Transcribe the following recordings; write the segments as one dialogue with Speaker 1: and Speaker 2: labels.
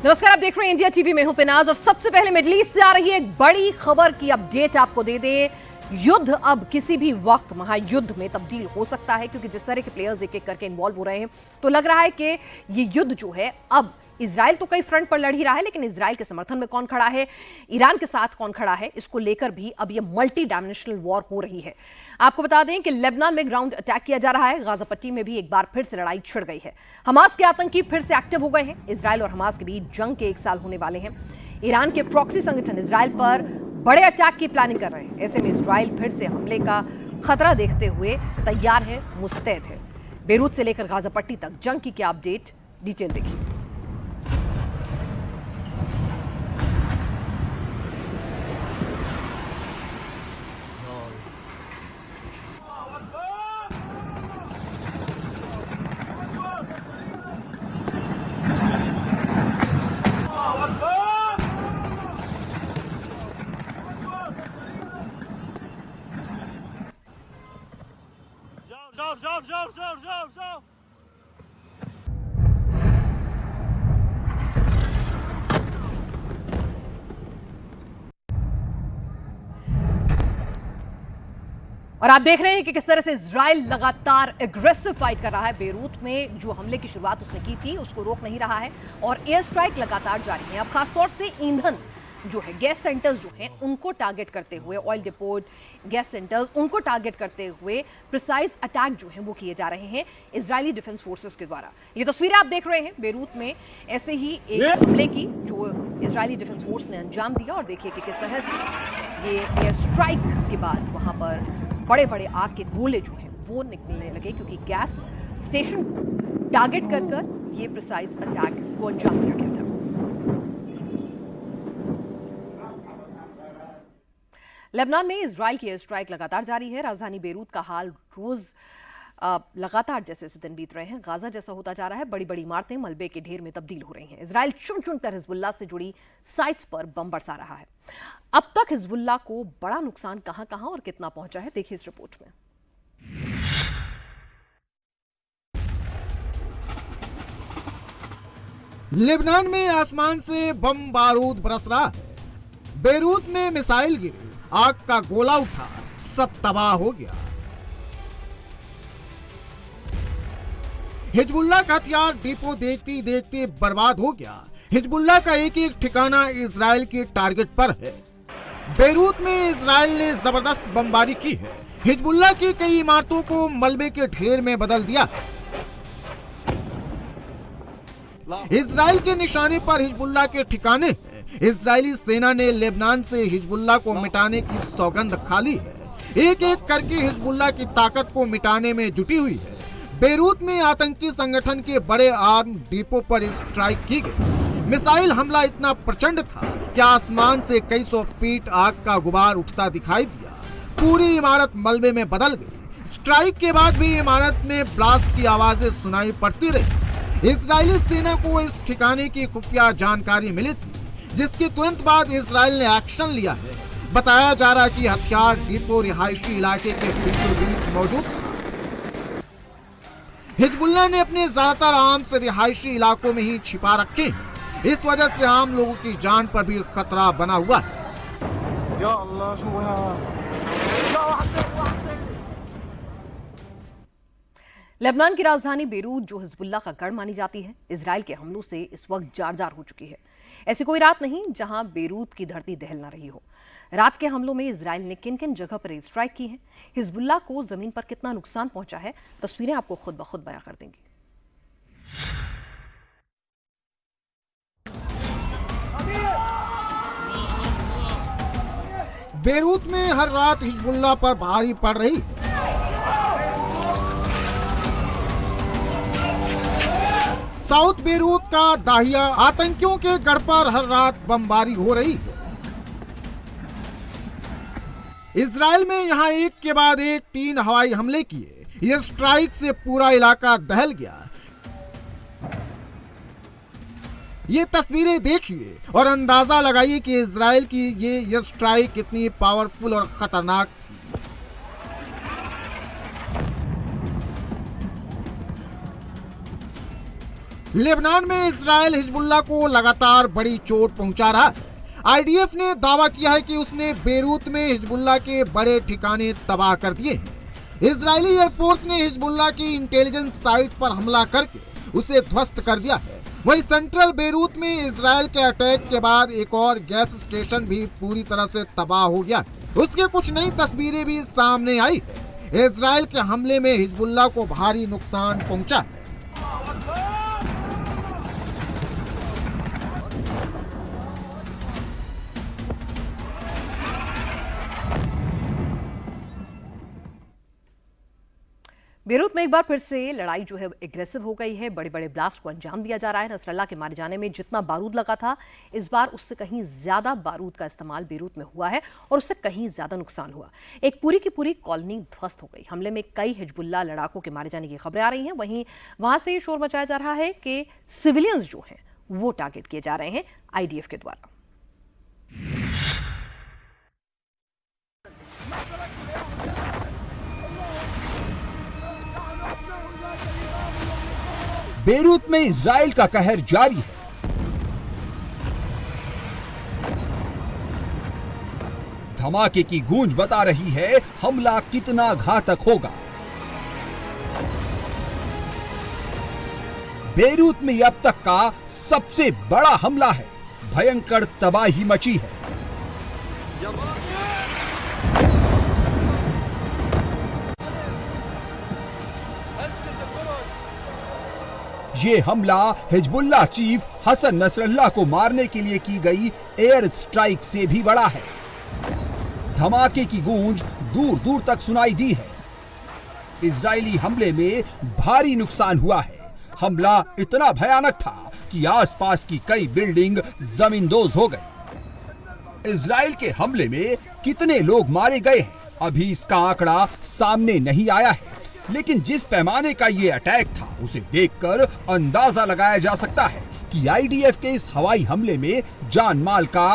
Speaker 1: नमस्कार, आप देख रहे हैं इंडिया टीवी में हूं पिनाज और सबसे पहले मिडल ईस्ट से आ रही है एक बड़ी खबर की अपडेट आपको दे दे। युद्ध अब किसी भी वक्त महायुद्ध में तब्दील हो सकता है, क्योंकि जिस तरह के प्लेयर्स एक एक करके इन्वॉल्व हो रहे हैं तो लग रहा है कि ये युद्ध जो है, अब इजराइल तो कई फ्रंट पर लड़ ही रहा है, लेकिन इजराइल के समर्थन में कौन खड़ा है, ईरान के साथ कौन खड़ा है, इसको लेकर भी अब ये मल्टी डायमेंशनल वॉर हो रही है। आपको बता दें कि लेबनान में ग्राउंड अटैक किया जा रहा है। गाजा पट्टी में भी एक बार फिर से लड़ाई छिड़ गई है। हमास के आतंकी फिर से एक्टिव हो गए हैं। इजराइल और हमास के बीच जंग के 1 साल होने वाले हैं। ईरान के प्रॉक्सी संगठन इजराइल पर बड़े अटैक की प्लानिंग कर रहे हैं। ऐसे में इजराइल फिर से हमले का खतरा देखते हुए तैयार है, मुस्तैद है। बेरूत से लेकर गाजा पट्टी तक जंग की क्या अपडेट, डिटेल देखिए।
Speaker 2: Zo.
Speaker 1: और आप देख रहे हैं कि किस तरह से इजराइल लगातार एग्रेसिव फाइट कर रहा है। बेरूत में जो हमले की शुरुआत उसने की थी उसको रोक नहीं रहा है और एयर स्ट्राइक लगातार जारी है। अब खासतौर से ईंधन जो है, गैस सेंटर्स जो हैं उनको टारगेट करते हुए, ऑयल डिपोट, गैस सेंटर्स, उनको टारगेट करते हुए प्रिसाइज अटैक जो हैं वो किए जा रहे हैं इजरायली डिफेंस फोर्सेस के द्वारा। ये तस्वीरें आप देख रहे हैं बेरूत में ऐसे ही एक हमले की जो इजरायली डिफेंस फोर्स ने अंजाम दिया। और देखिए कि किस तरह से ये एयर स्ट्राइक के बाद वहां पर बड़े बड़े आग के गोले जो हैं वो निकलने लगे, क्योंकि गैस स्टेशन को टारगेट कर ये प्रिसाइज अटैक को अंजाम दिया गया था। लेबनान में इजराइल की एयर स्ट्राइक लगातार जारी है। राजधानी बेरूत का हाल रोज लगातार जैसे जैसे दिन बीत रहे हैं गाजा जैसा होता जा रहा है। बड़ी बड़ी इमारतें मलबे के ढेर में तब्दील हो रही हैं। इजराइल चुन चुन कर हिजबुल्लाह से जुड़ी साइट्स पर बम बरसा रहा है। अब तक हिजबुल्लाह को बड़ा नुकसान कहां कहां और कितना पहुंचा है, देखिए इस रिपोर्ट में।
Speaker 3: लेबनान में आसमान से बम बारूद बरस रहा है। बेरूत में मिसाइल गिरी, आग का गोला उठा, सब तबाह हो गया। हिजबुल्लाह का हथियार डिपो देखते देखते बर्बाद हो गया। हिजबुल्लाह का एक एक ठिकाना इजराइल के टारगेट पर है। बेरूत में इजराइल ने जबरदस्त बमबारी की है। हिजबुल्लाह की कई इमारतों को मलबे के ढेर में बदल दिया। इजराइल के निशाने पर हिजबुल्लाह के ठिकाने हैं। इजरायली सेना ने लेबनान से हिजबुल्लाह को मिटाने की सौगंध खा ली है। एक एक करके हिजबुल्लाह की ताकत को मिटाने में जुटी हुई है। बेरूत में आतंकी संगठन के बड़े आर्म डिपो पर स्ट्राइक की गई। मिसाइल हमला इतना प्रचंड था कि आसमान से कई सौ फीट आग का गुबार उठता दिखाई दिया। पूरी इमारत मलबे में बदल गई। स्ट्राइक के बाद भी इमारत में ब्लास्ट की आवाजें सुनाई पड़ती रही। इजरायली सेना को इस ठिकाने की खुफिया जानकारी मिली थी, जिसके तुरंत बाद इजराइल ने एक्शन लिया है। बताया जा रहा है कि हथियार डिपो रिहायशी इलाके के बीचों बीच मौजूद था। हिजबुल्लाह ने अपने ज्यादातर आर्म्स रिहायशी इलाकों में ही छिपा रखे हैं। इस वजह से आम लोगों की जान पर भी खतरा बना हुआ है।
Speaker 1: लेबनान की राजधानी बेरूत जो हिजबुल्लाह का गढ़ मानी जाती है, इजराइल के हमलों से इस वक्त जार जार हो चुकी है। ऐसी कोई रात नहीं जहां बेरूत की धरती दहल ना रही हो। रात के हमलों में इजराइल ने किन किन जगह पर स्ट्राइक की है, हिजबुल्लाह को जमीन पर कितना नुकसान पहुंचा है, तस्वीरें आपको खुद ब खुद बयां कर देंगी।
Speaker 3: बेरूत में हर रात हिजबुल्लाह पर भारी पड़ रही। साउथ बेरूत का दाहिया आतंकियों के गढ़ पर हर रात बमबारी हो रही है। इजराइल में यहां एक के बाद एक 3 हवाई हमले किए। ये स्ट्राइक से पूरा इलाका दहल गया। ये तस्वीरें देखिए और अंदाजा लगाइए कि इजराइल की ये स्ट्राइक कितनी पावरफुल और खतरनाक थी। लेबनान में इजराइल हिजबुल्लाह को लगातार बड़ी चोट पहुंचा रहा है। आईडीएफ ने दावा किया है कि उसने बेरूत में हिजबुल्लाह के बड़े ठिकाने तबाह कर दिए हैं। इजरायली एयरफोर्स ने हिजबुल्लाह की इंटेलिजेंस साइट पर हमला करके उसे ध्वस्त कर दिया है। वहीं सेंट्रल बेरूत में इजराइल के अटैक के बाद एक और गैस स्टेशन भी पूरी तरह से तबाह हो गया। उसके कुछ नई तस्वीरें भी सामने आई है। इजराइल के हमले में हिजबुल्लाह को भारी नुकसान पहुंचा है।
Speaker 1: बेरूत में एक बार फिर से लड़ाई जो है एग्रेसिव हो गई है। बड़े बड़े ब्लास्ट को अंजाम दिया जा रहा है। नसरल्लाह के मारे जाने में जितना बारूद लगा था, इस बार उससे कहीं ज्यादा बारूद का इस्तेमाल बेरूत में हुआ है और उससे कहीं ज्यादा नुकसान हुआ। एक पूरी की पूरी कॉलोनी ध्वस्त हो गई। हमले में कई हिजबुल्लाह लड़ाकों के मारे जाने की खबरें आ रही हैं। वहीं वहां से शोर मचाया जा रहा है कि सिविलियंस जो हैं वो टारगेट किए जा रहे हैं आईडीएफ के द्वारा।
Speaker 2: बेरूत में इजराइल का कहर जारी है। धमाके की गूंज बता रही है हमला कितना घातक होगा। बेरूत में अब तक का सबसे बड़ा हमला है। भयंकर तबाही मची है। ये हमला हिजबुल्लाह चीफ हसन नसरल्लाह को मारने के लिए की गई एयर स्ट्राइक से भी बड़ा है। धमाके की गूंज दूर दूर तक सुनाई दी है। इजरायली हमले में भारी नुकसान हुआ है। हमला इतना भयानक था कि आसपास की कई बिल्डिंग जमींदोज हो गई। इजराइल के हमले में कितने लोग मारे गए हैं, अभी इसका आंकड़ा सामने नहीं आया है, लेकिन जिस पैमाने का ये अटैक था उसे देखकर अंदाजा लगाया जा सकता है कि आईडीएफ के इस हवाई हमले में जान माल का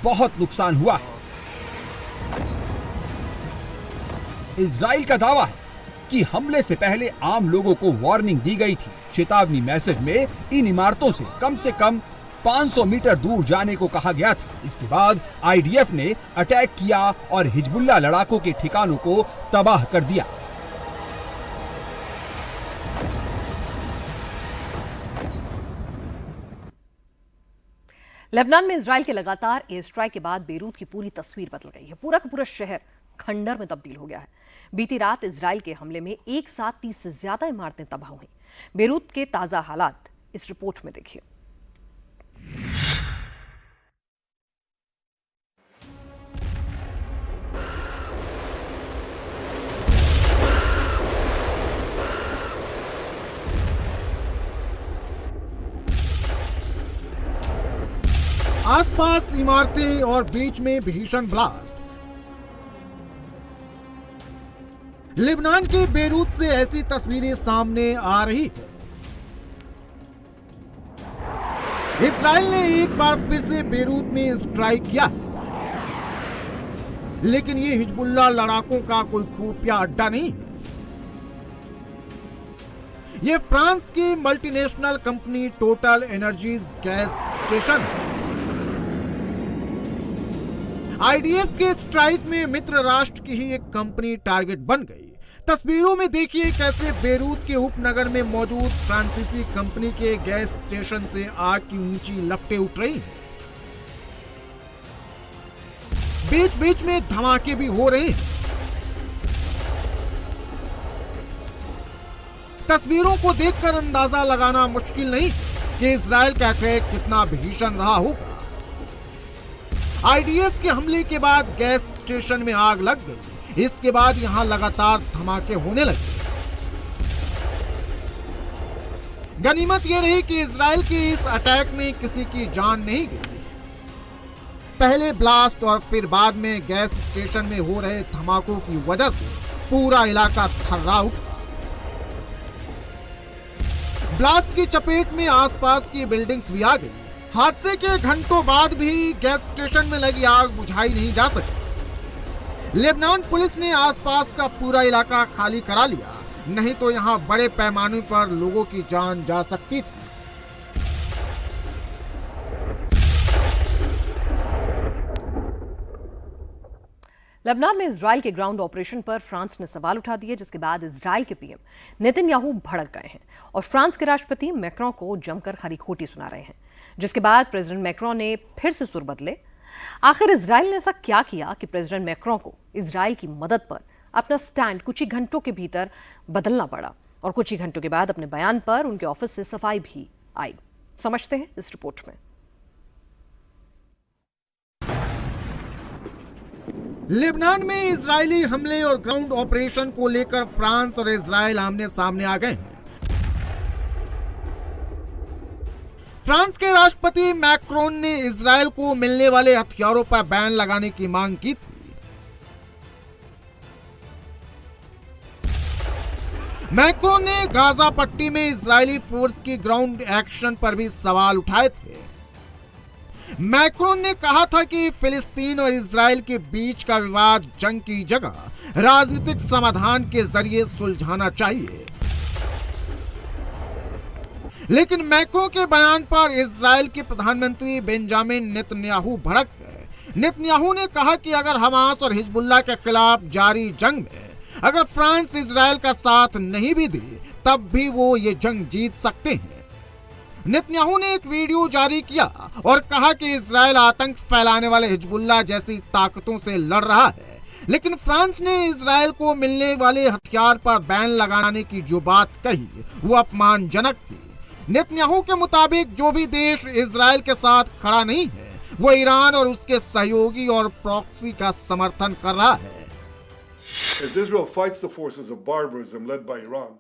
Speaker 2: बहुत नुकसान हुआ है। इजराइल का दावा है कि हमले से पहले आम लोगों को वार्निंग दी गई थी। चेतावनी मैसेज में इन इमारतों से कम 500 मीटर दूर जाने को कहा गया था। इसके बाद आईडीएफ ने अटैक किया और हिजबुल्लाह लड़ाकों के ठिकानों को तबाह कर दिया।
Speaker 1: लेबनान में इजराइल के लगातार एयर स्ट्राइक के बाद बेरूत की पूरी तस्वीर बदल गई है। पूरा का पूरा शहर खंडर में तब्दील हो गया है। बीती रात इजराइल के हमले में एक साथ 30 से ज्यादा इमारतें तबाह हुई। बेरूत के ताजा हालात इस रिपोर्ट में देखिए।
Speaker 3: आसपास इमारतें और बीच में भीषण ब्लास्ट। लेबनान के बेरूत से ऐसी तस्वीरें सामने आ रही है। इजराइल ने एक बार फिर से बेरूत में स्ट्राइक किया, लेकिन ये हिजबुल्लाह लड़ाकों का कोई खुफिया अड्डा नहीं है। ये फ्रांस की multinational company total energies gas station है। आईडीएफ के स्ट्राइक में मित्र राष्ट्र की ही एक कंपनी टारगेट बन गई। तस्वीरों में देखिए कैसे बेरूत के उपनगर में मौजूद फ्रांसीसी कंपनी के गैस स्टेशन से आग की ऊंची लपटें उठ रही हैं। बीच बीच में धमाके भी हो रहे हैं। तस्वीरों को देखकर अंदाजा लगाना मुश्किल नहीं कि इजराइल का अटैक कितना भीषण रहा होगा। आईडीएफ के हमले के बाद गैस स्टेशन में आग लग गई। इसके बाद यहां लगातार धमाके होने लगे। गनीमत यह रही कि इजराइल के इस अटैक में किसी की जान नहीं गई। पहले ब्लास्ट और फिर बाद में गैस स्टेशन में हो रहे धमाकों की वजह से पूरा इलाका थर्रा उठा। ब्लास्ट की चपेट में आसपास की बिल्डिंग्स भी आ गई। हादसे के घंटों बाद भी गैस स्टेशन में लगी आग बुझाई नहीं जा सकी। लेबनान पुलिस ने आसपास का पूरा इलाका खाली करा लिया, नहीं तो यहां बड़े पैमाने पर लोगों की जान जा सकती थी।
Speaker 1: लेबनान में इजराइल के ग्राउंड ऑपरेशन पर फ्रांस ने सवाल उठा दिए, जिसके बाद इजराइल के पीएम नेतन्याहू भड़क गए हैं और फ्रांस के राष्ट्रपति मैक्रों को जमकर खरी खोटी सुना रहे हैं, जिसके बाद प्रेसिडेंट मैक्रों ने फिर से सुर बदले। आखिर इजराइल ने ऐसा क्या किया कि प्रेसिडेंट मैक्रों को इजराइल की मदद पर अपना स्टैंड कुछ ही घंटों के भीतर बदलना पड़ा और कुछ ही घंटों के बाद अपने बयान पर उनके ऑफिस से सफाई भी आई? समझते हैं इस रिपोर्ट में।
Speaker 3: लेबनान में इजरायली हमले और ग्राउंड ऑपरेशन को लेकर फ्रांस और इजराइल आमने सामने आ गए हैं। फ्रांस के राष्ट्रपति मैक्रोन ने इजराइल को मिलने वाले हथियारों पर बैन लगाने की मांग की थी। मैक्रोन ने गाजा पट्टी में इजरायली फोर्स की ग्राउंड एक्शन पर भी सवाल उठाए थे। मैक्रोन ने कहा था कि फिलिस्तीन और इजराइल के बीच का विवाद जंग की जगह राजनीतिक समाधान के जरिए सुलझाना चाहिए। लेकिन मैक्रों के बयान पर इजराइल के प्रधानमंत्री बेंजामिन नेतन्याहू भड़क गए। नेतन्याहू ने कहा कि अगर हमास और हिजबुल्लाह के खिलाफ जारी जंग में अगर फ्रांस इजराइल का साथ नहीं भी दे तब भी वो ये जंग जीत सकते हैं। नेतन्याहू ने एक वीडियो जारी किया और कहा कि इजराइल आतंक फैलाने वाले हिजबुल्लाह जैसी ताकतों से लड़ रहा है, लेकिन फ्रांस ने इजराइल को मिलने वाले हथियार पर बैन लगाने की जो बात कही वो अपमानजनक थी। नेतन्याहू के मुताबिक जो भी देश इजराइल के साथ खड़ा नहीं है वो ईरान और उसके सहयोगी और प्रॉक्सी का समर्थन कर रहा है।
Speaker 4: As Israel fights the forces of barbarism led by Iran,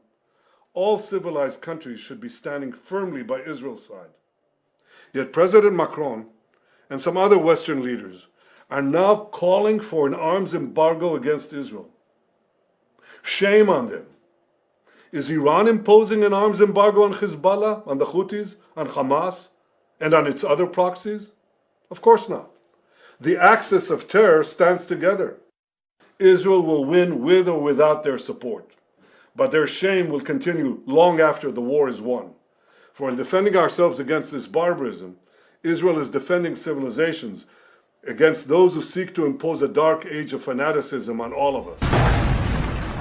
Speaker 4: all civilized countries should be standing firmly by Israel's side. Yet President Macron and some other Western leaders are now calling for an arms embargo against Israel. Shame on them. Is Iran imposing an arms embargo on Hezbollah, on the Houthis, on Hamas, and on its other proxies? Of course not. The axis of terror stands together. Israel will win with or without their support. But their shame will continue long after the war is won. For in defending ourselves against this barbarism, Israel is defending civilizations against those who seek to impose a dark age of fanaticism on all of us.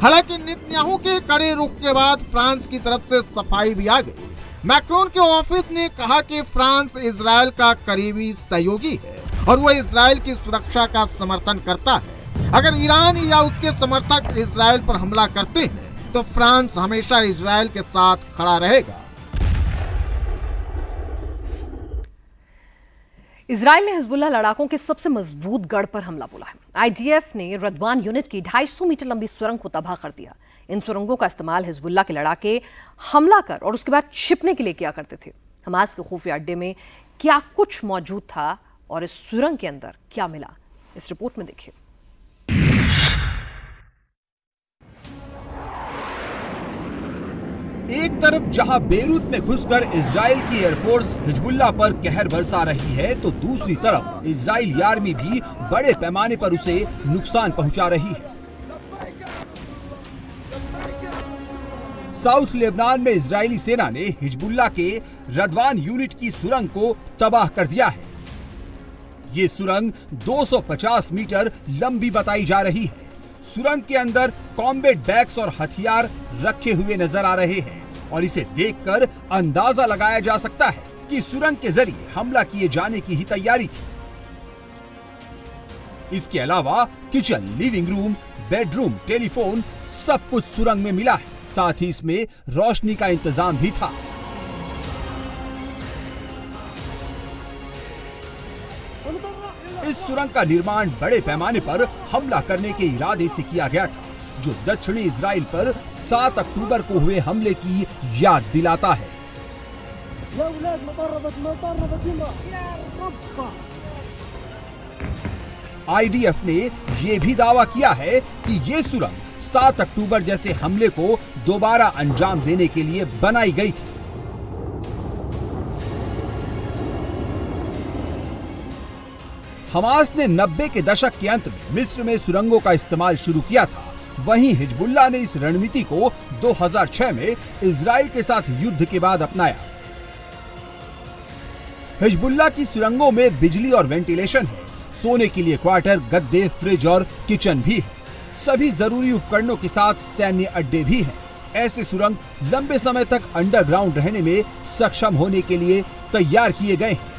Speaker 3: हालांकि Netanyahu के कड़े रुख के बाद France की तरफ से सफाई भी आ गई। मैक्रोन के ऑफिस ने कहा कि फ्रांस इजराइल का करीबी सहयोगी है और वह इजराइल की सुरक्षा का समर्थन करता है। अगर ईरान या उसके समर्थक इजराइल पर हमला करते हैं तो फ्रांस हमेशा इजराइल के साथ खड़ा रहेगा।
Speaker 1: इजराइल ने हिजबुल्लाह लड़ाकों के सबसे मजबूत गढ़ पर हमला बोला है। आईडीएफ ने रदवान यूनिट की 250 मीटर लंबी सुरंग को तबाह कर दिया। इन सुरंगों का इस्तेमाल हिजबुल्लाह के लड़ाके हमला कर और उसके बाद छिपने के लिए किया करते थे। हमास के खुफिया अड्डे में क्या कुछ मौजूद था और इस सुरंग के अंदर क्या मिला, इस रिपोर्ट में देखिए।
Speaker 2: एक तरफ जहां बेरूत में घुसकर इजराइल की एयरफोर्स हिजबुल्लाह पर कहर बरसा रही है, तो दूसरी तरफ इजराइली आर्मी भी बड़े पैमाने पर उसे नुकसान पहुंचा रही है। साउथ लेबनान में इजरायली सेना ने हिजबुल्लाह के रदवान यूनिट की सुरंग को तबाह कर दिया है। ये सुरंग 250 मीटर लंबी बताई जा रही है। सुरंग के अंदर कॉम्बैट बैग्स और हथियार रखे हुए नजर आ रहे हैं और इसे देखकर अंदाजा लगाया जा सकता है कि सुरंग के जरिए हमला किए जाने की ही तैयारी थी। इसके अलावा kitchen, living room, bedroom, telephone सब कुछ सुरंग में मिला है। साथ ही इसमें रोशनी का इंतजाम भी था। इस सुरंग का निर्माण बड़े पैमाने पर हमला करने के इरादे से किया गया था, जो दक्षिणी इजराइल पर 7 अक्टूबर को हुए हमले की याद दिलाता है। आईडीएफ ने यह भी दावा किया है कि ये सुरंग 7 अक्टूबर जैसे हमले को दोबारा अंजाम देने के लिए बनाई गई थी। हमास ने 90 के दशक के अंत में मिस्र में सुरंगों का इस्तेमाल शुरू किया था। वहीं हिजबुल्लाह ने इस रणनीति को 2006 में इजराइल के साथ युद्ध के बाद अपनाया। हिजबुल्लाह की सुरंगों में बिजली और वेंटिलेशन है, सोने के लिए क्वार्टर, गद्दे, फ्रिज और किचन भी है। सभी जरूरी उपकरणों के साथ सैन्य अड्डे भी हैं। ऐसे सुरंग लंबे समय तक अंडरग्राउंड रहने में सक्षम होने के लिए तैयार किए गए हैं।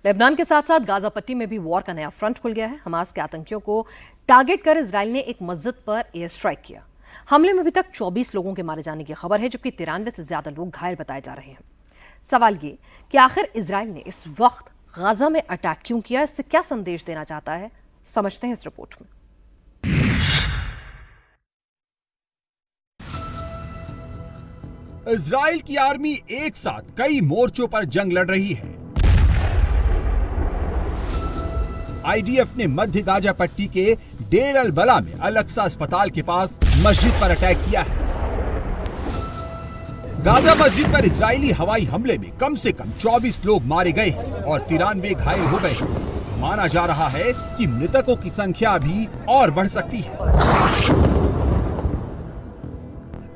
Speaker 1: लेबनान के साथ साथ गाजा पट्टी में भी वॉर का नया फ्रंट खुल गया है। हमास के आतंकियों को टारगेट कर इजराइल ने एक मस्जिद पर एयर स्ट्राइक किया। हमले में अभी तक 24 लोगों के मारे जाने की खबर है, जबकि 93 से ज्यादा लोग घायल बताए जा रहे हैं। सवाल ये कि आखिर इजराइल ने इस वक्त गाजा में अटैक क्यों किया, इससे क्या संदेश देना चाहता है, समझते हैं इस रिपोर्ट में।
Speaker 2: इजराइल की आर्मी एक साथ कई मोर्चों पर जंग लड़ रही है। आईडीएफ ने मध्य गाजा पट्टी के डेर अल बला में अल-अक्सा अस्पताल के पास मस्जिद पर अटैक किया है। गाजा मस्जिद पर इजरायली हवाई हमले में कम से कम 24 लोग मारे गए हैं और 93 घायल हो गए हैं। माना जा रहा है कि मृतकों की संख्या भी और बढ़ सकती है।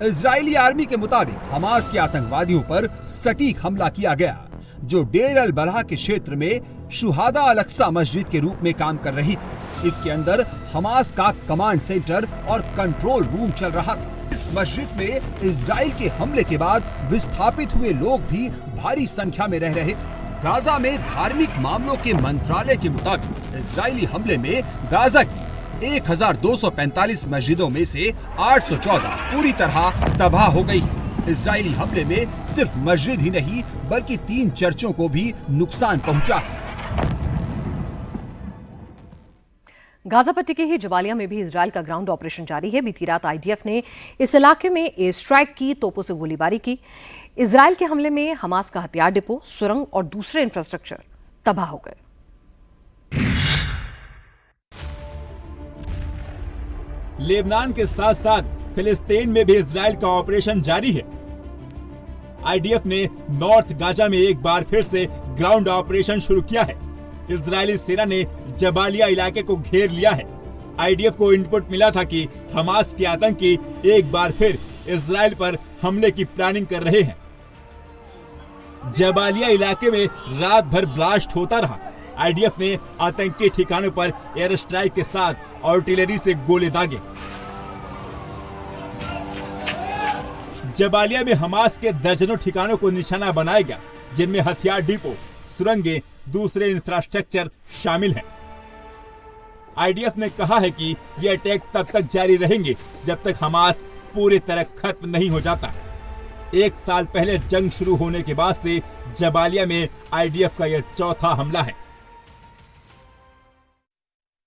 Speaker 2: इजरायली आर्मी के मुताबिक हमास के आतंकवादियों पर सटीक हमला किया गया, जो डेर अल बलाह के क्षेत्र में शुहादा अल-अक्सा मस्जिद के रूप में काम कर रही थी। इसके अंदर हमास का कमांड सेंटर और कंट्रोल रूम चल रहा था। इस मस्जिद में इजराइल के हमले के बाद विस्थापित हुए लोग भी भारी संख्या में रह रहे थे। गाजा में धार्मिक मामलों के मंत्रालय के मुताबिक इजरायली हमले में गाजा की 1245 मस्जिदों में से 814 पूरी तरह तबाह हो गई है। इजरायली हमले में सिर्फ मस्जिद ही नहीं बल्कि 3 चर्चों को भी नुकसान पहुंचा है।
Speaker 1: गाजा पट्टी के ही जबालिया में भी इजराइल का ग्राउंड ऑपरेशन जारी है। बीती रात आईडीएफ ने इस इलाके में एयर स्ट्राइक की, तोपों से गोलीबारी की। इजराइल के हमले में हमास का हथियार डिपो, सुरंग और दूसरे इंफ्रास्ट्रक्चर तबाह हो गए।
Speaker 5: लेबनान के साथ साथ फिलिस्तीन में भी इजराइल का ऑपरेशन जारी है। आईडीएफ ने नॉर्थ गाजा में एक बार फिर से ग्राउंड ऑपरेशन शुरू किया है। इजरायली सेना ने जबालिया इलाके को घेर लिया है। आईडीएफ को इनपुट मिला था कि हमास के आतंकी एक बार फिर इजराइल पर हमले की प्लानिंग कर रहे हैं। जबालिया इलाके में रात भर ब्लास्ट होता रहा। आईडीएफ ने आतंकी ठिकानों पर एयर स्ट्राइक के साथ आर्टिलरी से गोले दागे। जबालिया में हमास के दर्जनों ठिकानों को निशाना बनाया गया, जिनमें हथियार डिपो, सुरंगें, दूसरे इंफ्रास्ट्रक्चर शामिल हैं। आईडीएफ ने कहा है कि ये अटैक तब तक जारी रहेंगे जब तक हमास पूरी तरह खत्म नहीं हो जाता। 1 साल पहले जंग शुरू होने के बाद से जबालिया में आईडीएफ का यह चौथा हमला है।